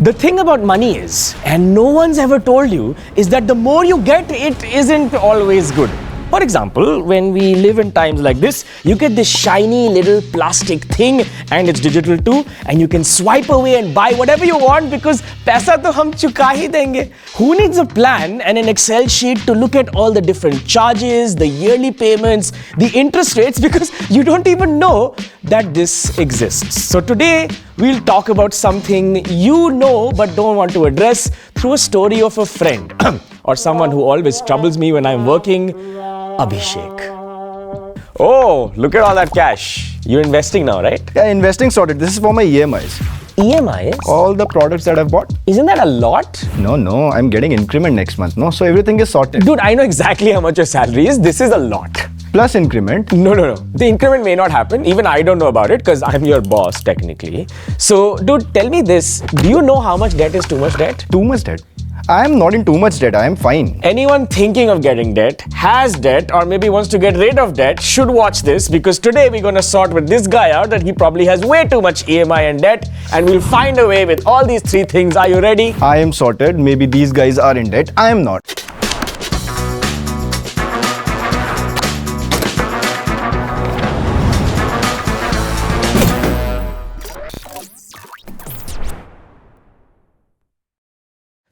The thing about money is, and no one's ever told you, is that the more you get, it isn't always good. For example, when we live in times like this, you get this shiny little plastic thing and it's digital too, and you can swipe away and buy whatever you want because paisa to hum chuka hi denge. Who needs a plan and an Excel sheet to look at all the different charges, the yearly payments, the interest rates, because you don't even know that this exists. So today, we'll talk about something you know but don't want to address through a story of a friend or someone who always troubles me when I'm working. Abhishek. Oh, look at all that cash. You're investing now, right? Yeah, investing sorted. This is for my EMIs. EMIs? All the products that I've bought. Isn't that a lot? No, I'm getting increment next month, no? So everything is sorted. Dude, I know exactly how much your salary is. This is a lot. Plus increment. No. The increment may not happen. Even I don't know about it because I'm your boss technically. So, dude, tell me this. Do you know how much debt is too much debt? Too much debt? I am not in too much debt. I am fine. Anyone thinking of getting debt, has debt, or maybe wants to get rid of debt should watch this, because today we're going to sort with this guy out that he probably has way too much EMI and debt, and we'll find a way with all these three things. Are you ready? I am sorted. Maybe these guys are in debt. I am not.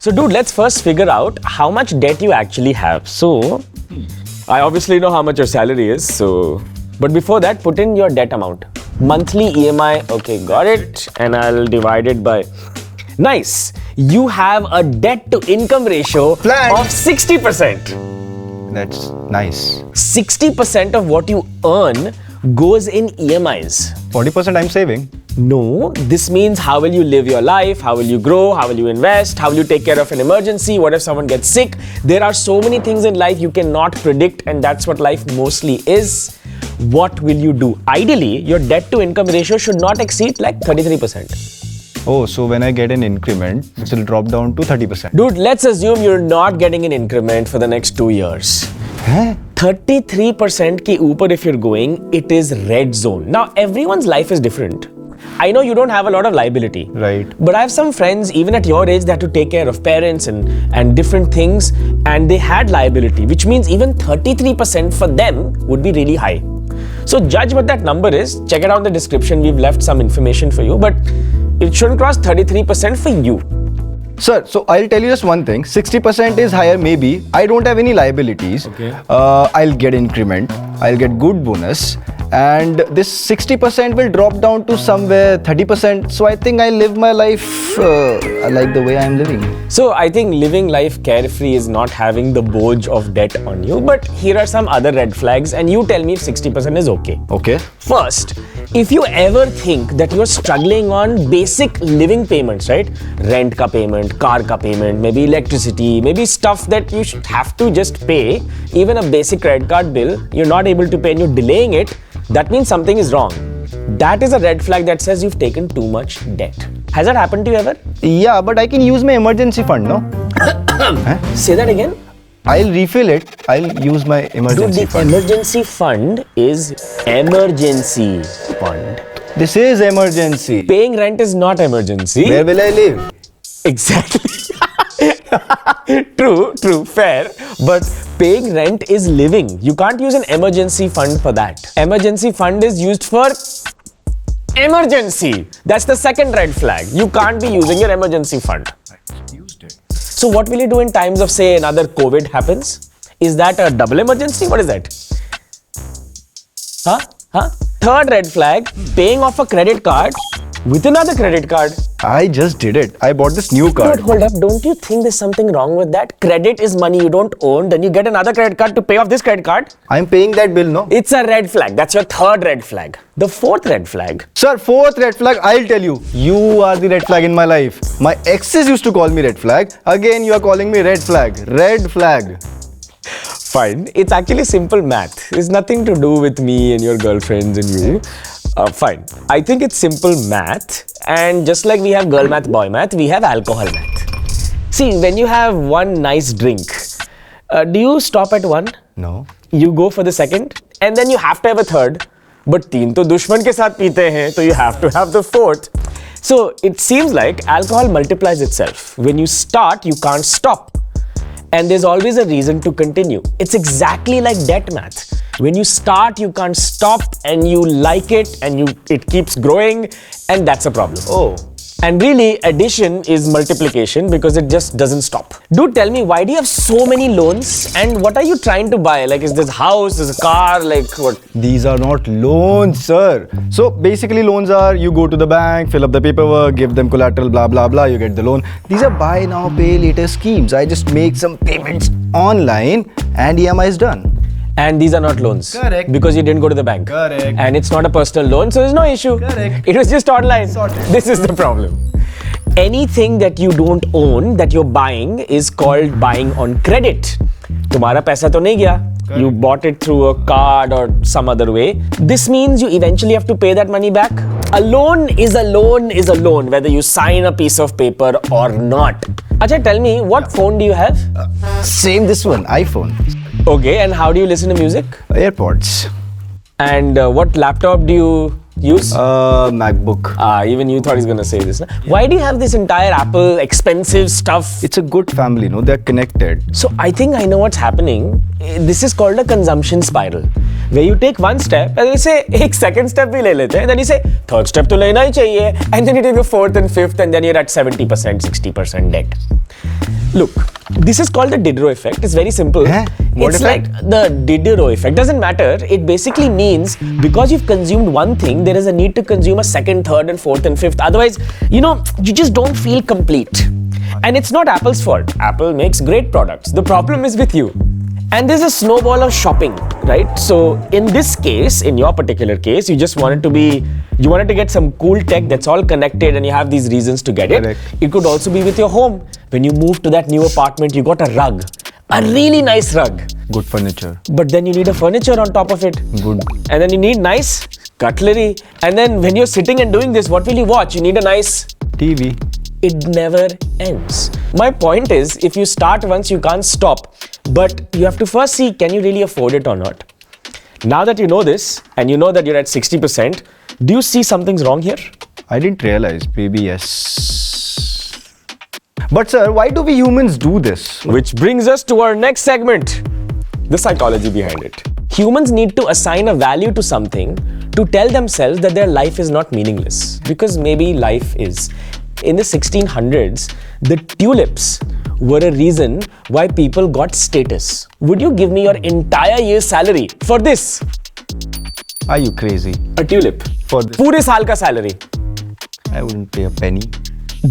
So dude, let's first figure out how much debt you actually have. So, I obviously know how much your salary is, but before that, put in your debt amount. Monthly EMI, okay, got it. And I'll divide it by... Nice! You have a debt to income ratio of 60%. That's nice. 60% of what you earn goes in EMIs. 40% I'm saving. No, this means how will you live your life, how will you grow, how will you invest, how will you take care of an emergency, what if someone gets sick. There are so many things in life you cannot predict, and that's what life mostly is. What will you do? Ideally, your debt to income ratio should not exceed like 33%. Oh, so when I get an increment, it will drop down to 30%. Dude, let's assume you're not getting an increment for the next 2 years. Huh? 33% ke upar if you're going, it is red zone. Now, everyone's life is different. I know you don't have a lot of liability. Right. But I have some friends, even at your age, that had to take care of parents and different things, and they had liability, which means even 33% for them would be really high. So judge what that number is. Check it out in the description. We've left some information for you, but it shouldn't cross 33% for you. Sir, so I'll tell you just one thing. 60% is higher maybe. I don't have any liabilities. Okay. I'll get increment. I'll get good bonus. And this 60% will drop down to somewhere 30%. So I think I live my life like the way I'm living. So I think living life carefree is not having the booj of debt on you. But here are some other red flags, and you tell me if 60% is okay. Okay. First, if you ever think that you're struggling on basic living payments, right? Rent ka payment, car ka payment, maybe electricity, maybe stuff that you should have to just pay, even a basic credit card bill, you're not able to pay and you're delaying it, that means something is wrong. That is a red flag that says you've taken too much debt. Has that happened to you ever? Yeah, but I can use my emergency fund, no? Say that again. I'll refill it. I'll use my emergency Dude, the fund. emergency fund is emergency fund. This is emergency. Paying rent is not emergency. Where will I live? Exactly. True, fair. But paying rent is living. You can't use an emergency fund for that. Emergency fund is used for emergency. That's the second red flag. You can't be using your emergency fund. So what will you do in times of, say, another COVID happens? Is that a double emergency? What is that? Third red flag, paying off a credit card with another credit card. I just did it. I bought this new card. Dude, hold up. Don't you think there's something wrong with that? Credit is money you don't own. Then you get another credit card to pay off this credit card. I'm paying that bill, no? It's a red flag. That's your third red flag. The fourth red flag. Sir, fourth red flag, I'll tell you. You are the red flag in my life. My exes used to call me red flag. Again, you are calling me red flag. Red flag. Fine. It's actually simple math. It's nothing to do with me and your girlfriends and you. Fine. I think it's simple math. And just like we have girl math, boy math, we have alcohol math. See, when you have one nice drink, do you stop at one? No. You go for the second, and then you have to have a third. But तीन तो दुश्मन के साथ पीते हैं, so you have to have the fourth. So it seems like alcohol multiplies itself. When you start, you can't stop. And there's always a reason to continue. It's exactly like debt math. When you start, you can't stop, and you like it, and it keeps growing, and that's a problem. Oh. And really, addition is multiplication because it just doesn't stop. Do tell me, why do you have so many loans? And what are you trying to buy? Like, is this house, is a car, like what? These are not loans, sir. So basically loans are you go to the bank, fill up the paperwork, give them collateral, blah, blah, blah, you get the loan. These are buy now, pay later schemes. I just make some payments online and EMI is done. And these are not loans. Correct. Because you didn't go to the bank. Correct. And it's not a personal loan, so there's no issue. Correct. It was just online. Sorted. This is the problem. Anything that you don't own that you're buying is called buying on credit. तुम्हारा पैसा तो नहीं गया. You bought it through a card or some other way. This means you eventually have to pay that money back. A loan is a loan is a loan, whether you sign a piece of paper or not. Acha, tell me, what phone do you have? Same this one, iPhone. Okay, and how do you listen to music? AirPods. And what laptop do you use? MacBook. Even you thought he's gonna say this. Yeah. Why do you have this entire Apple expensive stuff? It's a good family, no? They're connected. So I think I know what's happening. This is called a consumption spiral, where you take one step and you say, एक second step भी ले लेते हैं, and then you say, third step तो लेना ही चाहिए, and then you take the fourth and fifth, and then you're at 70%, 60% debt. Look, this is called the Diderot Effect. It's very simple. What It's effect? like the Diderot Effect. Doesn't matter. It basically means because you've consumed one thing, there is a need to consume a second, third, and fourth, and fifth. Otherwise, you just don't feel complete. And it's not Apple's fault. Apple makes great products. The problem is with you. And there's a snowball of shopping, right? So in this case, in your particular case, you wanted to get some cool tech that's all connected and you have these reasons to get it. Correct. It could also be with your home. When you move to that new apartment, you got a rug, a really nice rug. Good furniture. But then you need a furniture on top of it. Good. And then you need nice cutlery. And then when you're sitting and doing this, what will you watch? You need a nice TV. It never ends. My point is, if you start once, you can't stop. But you have to first see, can you really afford it or not? Now that you know this, and you know that you're at 60%, do you see something's wrong here? I didn't realize. Maybe yes. But sir, why do we humans do this? Which brings us to our next segment, the psychology behind it. Humans need to assign a value to something to tell themselves that their life is not meaningless. Because maybe life is. In the 1600s, the tulips were a reason why people got status. Would you give me your entire year's salary for this? Are you crazy? A tulip. For this? Pure saal ka salary. I wouldn't pay a penny.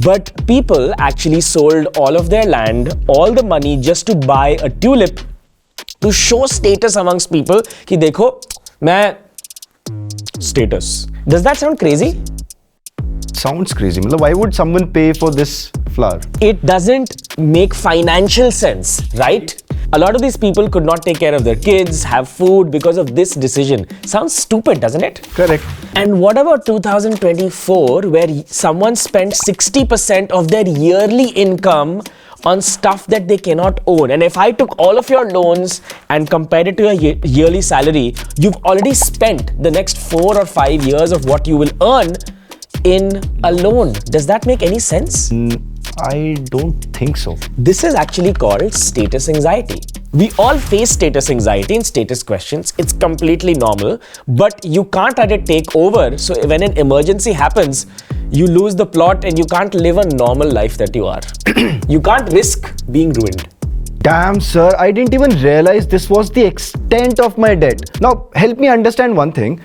But people actually sold all of their land, all the money just to buy a tulip to show status amongst people कि देखो मैं status. Does that sound crazy? Sounds crazy. Why would someone pay for this flower? It doesn't make financial sense, right? A lot of these people could not take care of their kids, have food because of this decision. Sounds stupid, doesn't it? Correct. And what about 2024, where someone spent 60% of their yearly income on stuff that they cannot own? And if I took all of your loans and compared it to your yearly salary, you've already spent the next 4 or 5 years of what you will earn in a loan. Does that make any sense? I don't think so. This is actually called status anxiety. We all face status anxiety and status questions. It's completely normal, but you can't let it take over. So when an emergency happens, you lose the plot and you can't live a normal life that you are. You can't risk being ruined. Damn, sir, I didn't even realize this was the extent of my debt. Now, help me understand one thing.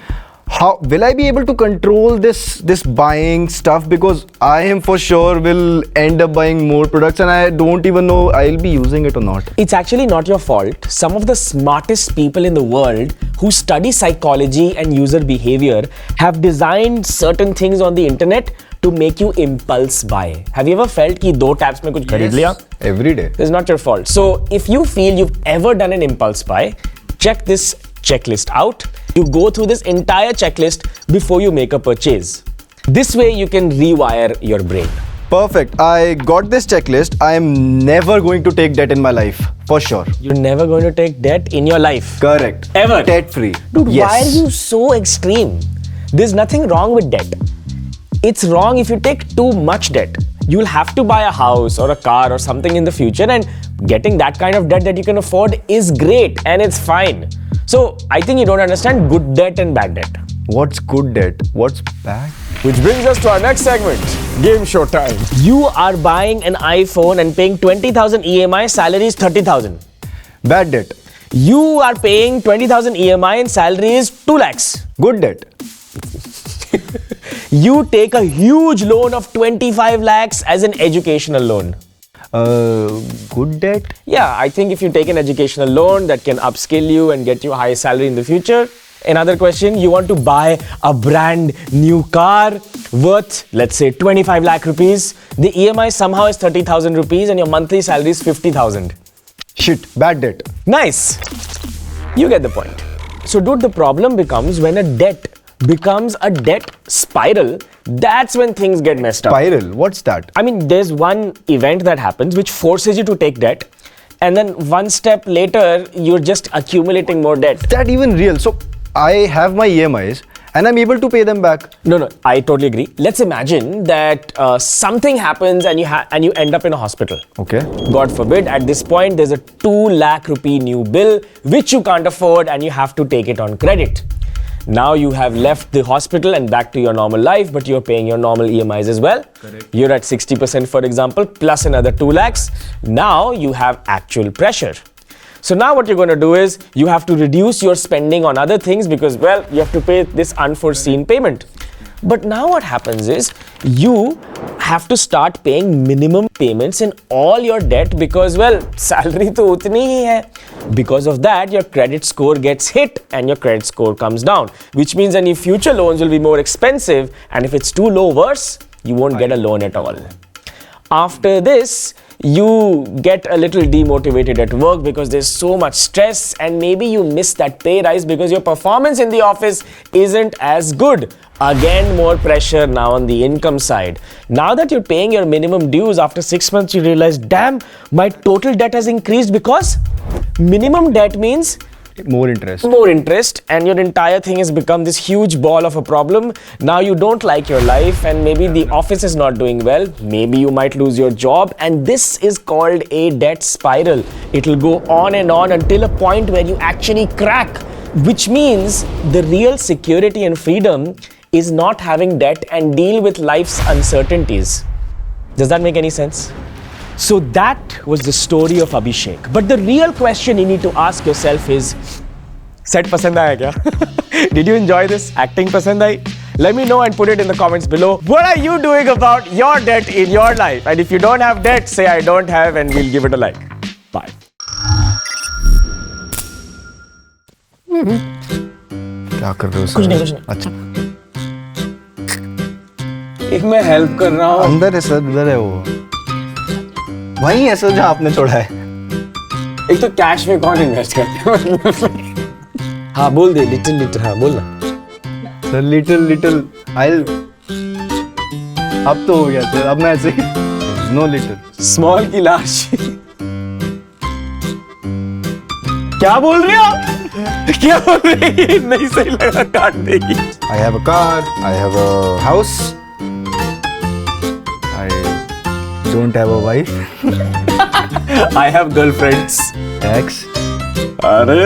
How will I be able to control this buying stuff? Because I am for sure will end up buying more products and I don't even know I'll be using it or not. It's actually not your fault. Some of the smartest people in the world who study psychology and user behavior have designed certain things on the internet to make you impulse buy. Have you ever felt कि 2 taps में कुछ खरीद लिया? Every day. It's not your fault. So if you feel you've ever done an impulse buy, check this checklist out. You go through this entire checklist before you make a purchase. This way you can rewire your brain. Perfect. I got this checklist. I am never going to take debt in my life. For sure. You're never going to take debt in your life. Correct. Ever. Debt free. Dude, yes. why are you so extreme? There's nothing wrong with debt. It's wrong if you take too much debt. You'll have to buy a house or a car or something in the future, and getting that kind of debt that you can afford is great and it's fine. So I think you don't understand good debt and bad debt. What's good debt? What's bad? Which brings us to our next segment, game show time. You are buying an iPhone and paying 20,000 EMI, salary is 30,000. Bad debt. You are paying 20,000 EMI and salary is 2 lakhs. Good debt. You take a huge loan of 25 lakhs as an educational loan. Good debt? Yeah, I think if you take an educational loan that can upskill you and get you a high salary in the future. Another question, you want to buy a brand new car worth, let's say, 25 lakh rupees. The EMI somehow is 30,000 rupees and your monthly salary is 50,000. Shit, bad debt. Nice. You get the point. So, dude, the problem becomes when a debt becomes a debt spiral, that's when things get messed up. Spiral? What's that? I mean, there's one event that happens which forces you to take debt, and then one step later, you're just accumulating more debt. Is that even real? So, I have my EMIs and I'm able to pay them back. No, I totally agree. Let's imagine that something happens and you end up in a hospital. Okay. God forbid, at this point, there's a 2 lakh rupee new bill which you can't afford and you have to take it on credit. Now you have left the hospital and back to your normal life, but you're paying your normal EMIs as well. Correct. You're at 60%, for example, plus another 2 lakhs. Now you have actual pressure. So now what you're going to do is you have to reduce your spending on other things because, well, you have to pay this unforeseen payment. But now what happens is you have to start paying minimum payments in all your debt because, well, salary to utni hi hai. Because of that, your credit score gets hit and your credit score comes down, which means any future loans will be more expensive, and if it's too low, worse, you won't get a loan at all. After this, you get a little demotivated at work because there's so much stress, and maybe you miss that pay rise because your performance in the office isn't as good. Again, more pressure now on the income side. Now that you're paying your minimum dues, after 6 months, you realize, damn, my total debt has increased because minimum debt means more interest. More interest, and your entire thing has become this huge ball of a problem. Now you don't like your life, and maybe the office is not doing well. Maybe you might lose your job, and this is called a debt spiral. It'll go on and on until a point where you actually crack, which means the real security and freedom is not having debt and deal with life's uncertainties. Does that make any sense? So that was the story of Abhishek. But the real question you need to ask yourself is, set pasand aaya kya? Did you enjoy this? Acting pasand aayi? Let me know and put it in the comments below. What are you doing about your debt in your life? And if you don't have debt, say I don't have, and we'll give it a like. Bye. क्या कर रहे हो? कुछ नहीं. अच्छा. एक मैं help कर रहा हूँ. अंदर है सर, उधर है वो. वही है सर जहाँ आपने छोड़ा है. एक तो कैश में कौन इन्वेस्ट करता है? हाँ बोल दे, लिटिल हाँ बोल ना. Sir little I'll. अब तो हो गया सर, अब मैं ऐसे नो लिटिल. स्मॉल की लाश. क्या बोल रहे हो? क्या बोल रहे हैं? नहीं सही लगा, काट देगी. I have a car, I have a house, I don't have a wife. I have girlfriends. Ex. अरे